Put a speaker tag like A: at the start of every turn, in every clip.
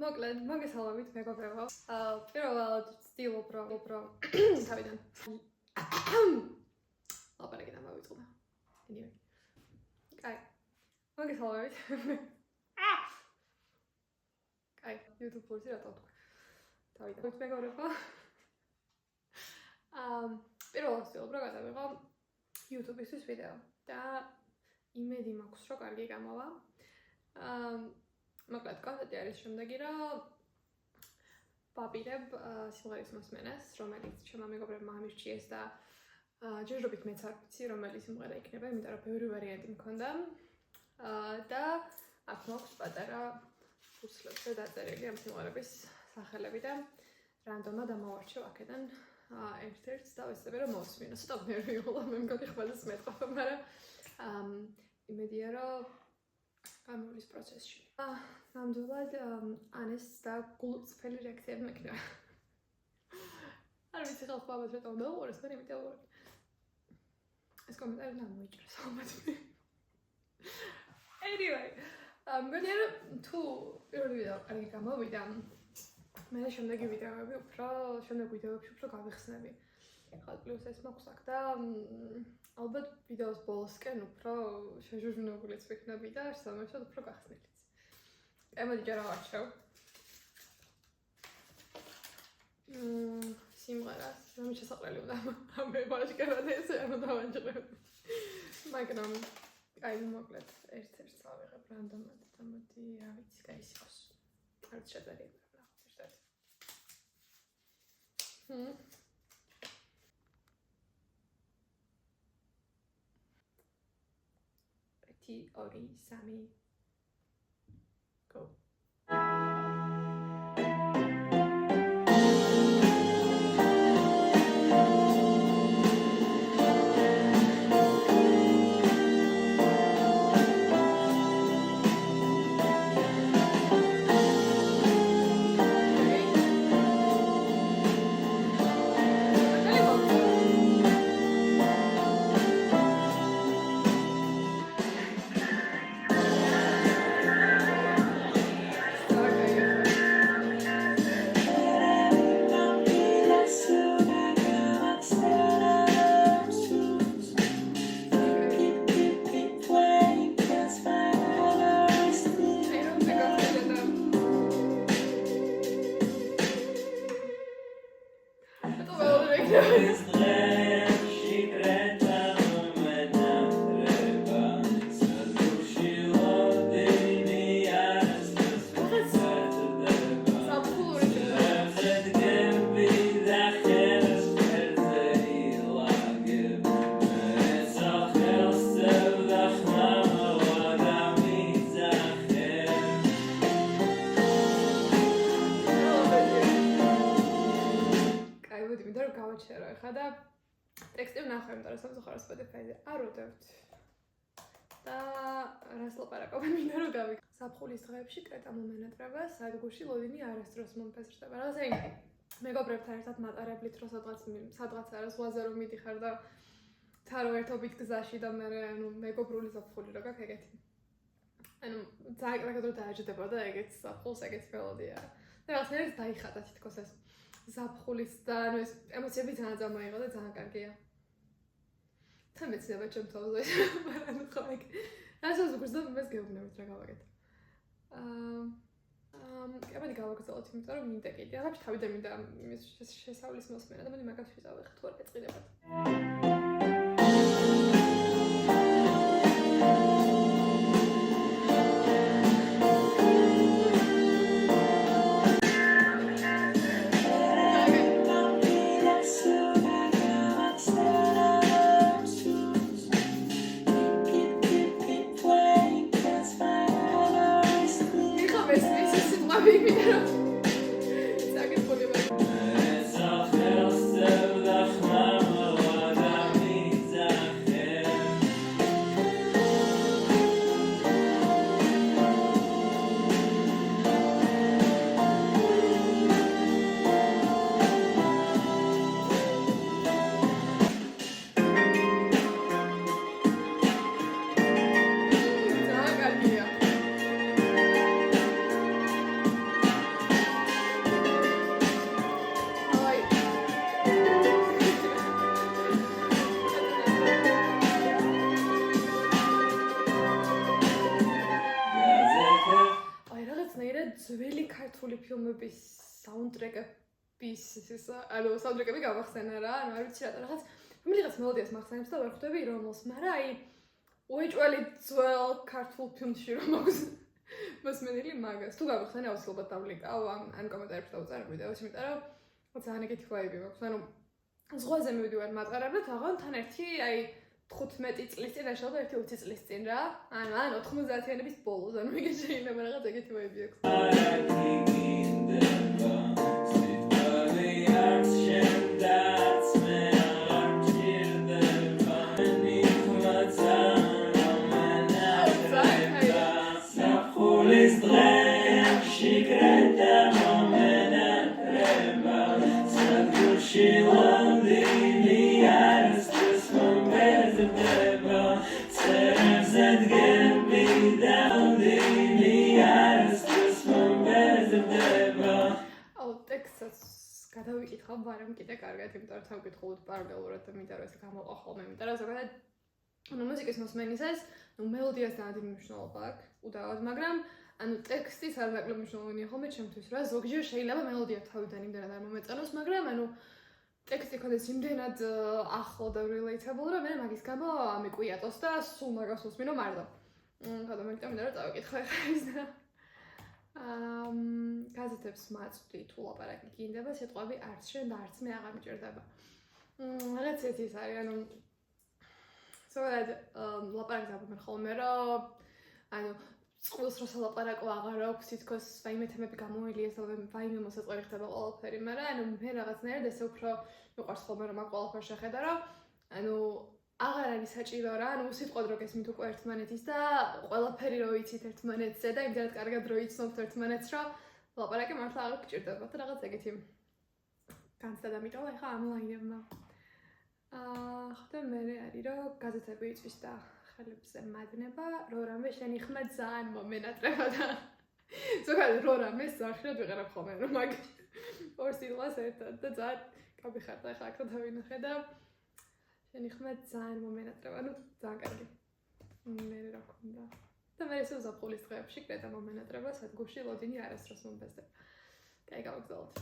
A: მოკლედ, მოგესალმებით მეგობრებო. პირველად ვცდილობ რომ თავიდან ლაპარაკიდან მოვიწყდა. Anyway. კაი. მოგესალმებით. კაი, YouTube კურსი რატო თქვა. თავიდან მეგობრებო. პირველად ვცდილობ რომ გადავიღო YouTube-ისთვის ვიდეო და იმედი მაქვს რომ კარგი გამოვა. მოკლედ კონტენტი არის შემდეგი, რომ ვაპირებ სიმღერის მოსმენას, რომელიც ჩემმა მეგობრებმა ამირჩიეს და ჯერჯერობით მეც არ ვიცი, რომელი სიმღერა იქნება, იმიტომ რომ ბევრი ვარიანტი მქონდა. და აქ მაქვს პატარა ფურცლებზე დაწერილი ამ სიმღერების სახელები და რანდომად ამოვარჩევ აქედან ერთ-ერთს და ვეცდები რომ მოვსმინო. ცოტა ნერვიულა, მე მგონი ხვალს მეტყობა, მაგრამ იმედია რომ გამოვლის პროცესში. ნამდვილად ანეს და გულწრფელი რეაქციები მექნება. არ ვიცი ხალხო ამას რატომ დაუყურეს, მაგრამ იმიტომ რომ ეს კომენტარი დამოიჭრეს ალბათ. Anyway, მგონია რომ თუ პირველი ვიდეო კარგი გამოვიდა, მე შემდეგი ვიდეოები უფრო გავიხსნები. ხალ პლუს ეს მაქვს აქ და ალბათ ვიდეოს ბოლოსკენ უფრო შეჟუჟუნებულიც ვიქნები და სამერთოდ უფრო გახსნილიც. ემოდი ჯერ ავარჩევ. სიმღერას, რომ შესაძლებელი უნდა ამე ბაშკარად ესე არ დავანჯრებ. მაგრამ აი მოკლედ ერთ-ერთს ავიღებ რანდომად და მოდი რა ვიცი გაისხოს. არც შეძლებია ნახოთ ერთ-ერთი. 2, 3 Go. და ტექსტი ვნახე, იმიტომ რომ სამწუხაროდ Spotify-ზე არ ვდევთ. და რას ლაპარაკობ, მინდა რომ გავიქ. ზაფხულის დღეებში კრეტა მომენატრება, სადგურში ლოდინი არასდროს მომფესრდება. რაღაცა იმ მეგობრებთან ერთად მატარებლით რო სადღაც არა ზღვაზე რომ მიდიხარ და თარო ერთობით გზაში და მე ანუ მეგობრული ზაფხული რო გაქვს ეგეთი. ანუ ძალიან რა დააჯდება და ეგეც ზაფხულს ეგეც მელოდია. და რაღაცნაირად დაიხატა თითქოს ეს ზაფხულის და ანუ ეს ემოციები ძალიან წამოიღო და ძალიან კარგია. თან მეცდება ჩემ თავზე, მაგრამ ხო ეგ. ასეც უბრალოდ მეს გეუბნებით რა გავაკეთე. აბა გავაგრძელოთ, იმიტომ რომ მინდა კიდე. აღარ თავიდან მინდა იმის შესავლის მოსმენა და მოდი მაგას შევავეხ თუ არ ეწყინებათ. რაღაცნაირად ძველი ქართული ფილმების საუნდტრეკების ანუ საუნდტრეკები გავახსენა რა, ანუ არ ვიცი რატო რაღაც მელოდიას მახსენებს და ვერ ხვდები რომელს, მაგრამ აი უეჭველი ძველ ქართულ ფილმში რომ აქვს მოსმენილი მაგას. თუ გავახსენე აუცილებლად დავლინკავ ან კომენტარებში დავწერე ვიდეოში, იმიტომ რომ ძალიან ეგეთი ვაიბი მაქვს. ანუ ზღვაზე მივიდივარ მატარებლად, აღარ თან ერთი აი 15 წლის წინ შეიძლება 20 წლის წინ რა. ან 90-იანების ბოლოს, ანუ ეგ შეიძლება რაღაც ეგეთი ვაიბი აქვს. გადავიკითხავ ვარამ კიდე კარგად, იმიტომ რომ თავკითხულობ პარალელურად და მინდა რომ ეს გამოყვა ხოლმე, იმიტომ რომ ზოგადად ანუ მუსიკის მოსმენისას, ну მელოდიას დიდი მნიშვნელობა აქვს, უდავად, მაგრამ ანუ ტექსტის არ ნაკლებ მნიშვნელოვანია ხოლმე ჩემთვის რა, ზოგჯერ შეიძლება მელოდია თავიდან იმდენად არ მომეწონოს, მაგრამ ანუ ტექსტი ქონდეს იმდენად ახლო და relatable, რომ მე მაგის გამო ამიკვიატოს და სულ მაგას უსმინო მარტო. ხოდა მე მინდა რომ წავიკითხე ხა ის და გაზეთებს მაწვდი თუ ლაპარაკი გინდება, სიტყვები არც შენ და არც მე აღარ მიჭირდება. რაღაც ის არის, ანუ ზოგადად ლაპარაკს აბობენ ხოლმე, რომ ანუ წყვილს რო სალაპარაკო აღარ აქვს, თითქოს ვაიმე თემები გამოელიეს და ვაიმე მოსაწყენი ხდება ყველაფერი, მაგრამ ანუ მე რაღაცნაირად ესე უფრო მიყვარს ხოლმე რომ აქ ყველაფერი შეხედა, რომ ანუ აღარ არის საჭირო რა, ანუ სიტყვად რო გესმით უკვე ერთმანეთის და ყველაფერი რო იცით ერთმანეთზე და იმდენად კარგად რო იცნობთ ერთმანეთს, რომ ლაპარაკი მართლა აღარ გჭირდება და რაღაც ეგეთი განცდა დამიტოვა ეხა ამლაინებმა. ხოდა მე არის რომ გაზეთები იწვის და ხელებზე მადნება, რო რამე შენი ხმა ძალიან მომენატრება და ზოგადად რო რამე სახშირად ვიყენებ ხოლმე რომ მაგ ორ სიტყვას ერთად და ძალიან გავიხარდა ეხა აქ დავინახე და შენი ხმა ძალიან მომენატრება, ну ძალიან კარგი. მე რა ქონდა. და მე ესე ზაფხულის დღეებში კრედა მომენატრება სადგურში ლოდინი არასდროს მომბეზდა. კაი გავაგზავნოთ.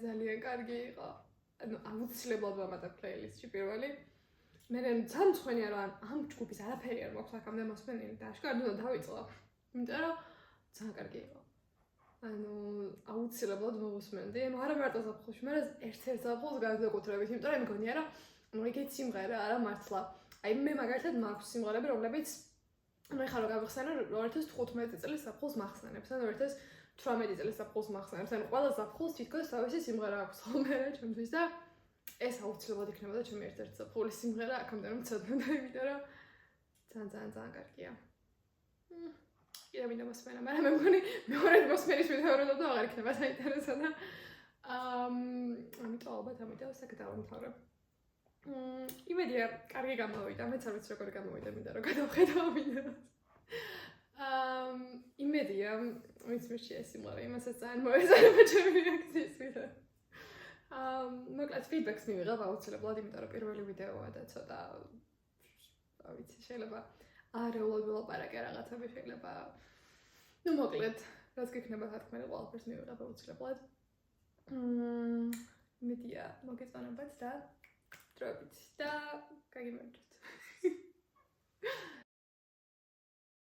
A: ძალიან კარგი იყო. ანუ აუცილებლად ვამატებ პლეილისტში პირველი. მე ძალიან მწვენია რომ ამ ჯგუფის არაფერი არ მაქვს აქამდე მოსმენილი და აშკარად უნდა დავიწყო. იმიტომ რომ ძალიან კარგი იყო. ანუ აუცილებლად მოვუსმენდი. არა მარტო ზაფხულში, მაგრამ ერთ-ერთ ზაფხულს განსაკუთრებით, იმიტომ რომ მგონია რომ ну ეგეთი სიმღერა არა მართლა. აი მე მაგალითად მაქვს სიმღერები, რომლებიც ну ეხლა რო გავიხსენე 2015 წლის ზაფხულს მახსენებს, ანუ 2018 წლის ზაფხულს მახსენებს. ანუ ყველა ზაფხულს თითქოს თავისი სიმღერა აქვს ხოლმე რა ჩემთვის და ეს აუცილებლად იქნებოდა ჩემი ერთ-ერთი ზაფხულის სიმღერა აქამდე რომ ცოდნა, იმიტომ რომ ძალიან კარგია. კიდევ მინდა მოსმენა, მაგრამ მე მგონი მეორე მოსმენის ვიდეო და აღარ იქნება საინტერესო და ამიტომ ალბათ ამიტომ საკეთ დავამთავრებ. იმედია კარგი გამოვიდა, მეც არ ვიცი როგორ გამოვიდა, მინდა რომ გადავხედო ამ ვიდეოს. იმედია ვინც მიშია სიმღერა, იმასაც ძალიან მოეწონება ჩემი რეაქციის ვიდეო. მოკლედ ფიდბექს მივიღებ აუცილებლად, იმიტომ რომ პირველი ვიდეოა და ცოტა არ ვიცი, შეიძლება არეულად ვილაპარაკე რაღაცები, შეიძლება ну მოკლედ რაც გიქნება თქმელი ყველაფერს მივიღებ აუცილებლად. იმედია მოგეწონებათ და დროებით და გაგიმარჯვეთ.